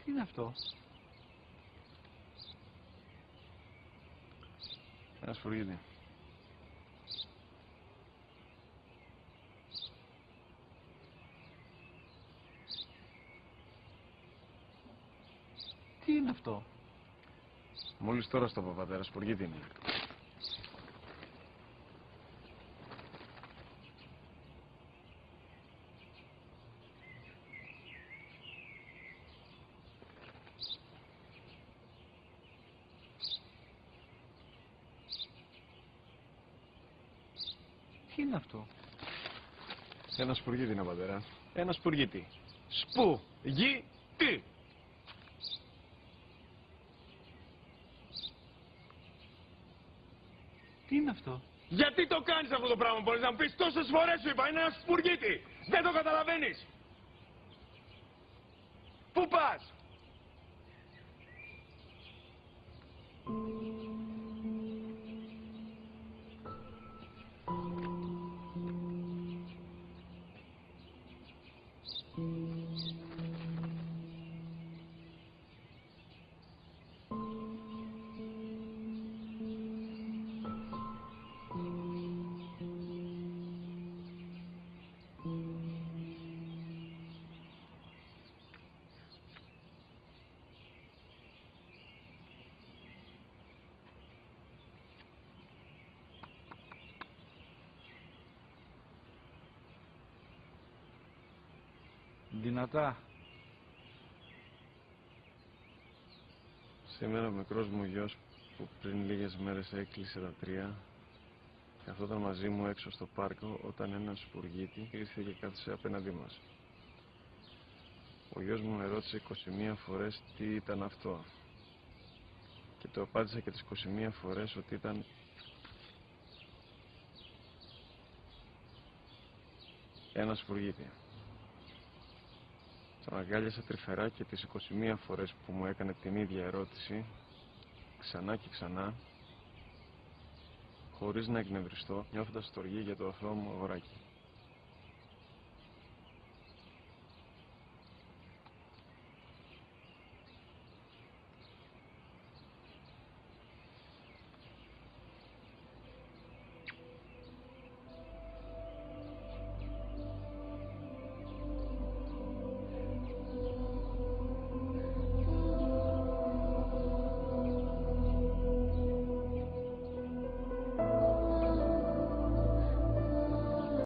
Τι είναι αυτό? Ένα σφουργίτη. Τι είναι αυτό? Μόλις τώρα στο είπα, πατέρα, σφουργίτη είναι. Τι είναι αυτό? Ένα σπουργίτη είναι, πατέρα. Ένα σπουργίτη. Σπου-γι-τι. Τι είναι αυτό? Γιατί το κάνεις αυτό το πράγμα, μπορείς να μου πεις? Τόσες φορές σου είπα, είναι ένα σπουργίτη. Δεν το καταλαβαίνεις. Πού πας? Δυνατά. Σήμερα ο μικρός μου γιος που πριν λίγες μέρες έκλεισε τα 3 καθόταν μαζί μου έξω στο πάρκο όταν ένας σπουργίτη ήρθε και κάθισε απέναντί μας. Ο γιος μου με ρώτησε 21 φορές τι ήταν αυτό και το απάντησα και τις 21 φορές ότι ήταν ένα σπουργίτη. Τον αγκάλιασα τρυφερά και τις 21 φορές που μου έκανε την ίδια ερώτηση, ξανά και ξανά, χωρίς να εκνευριστώ, νιώθοντας στοργή για το αθώο μου αγοράκι.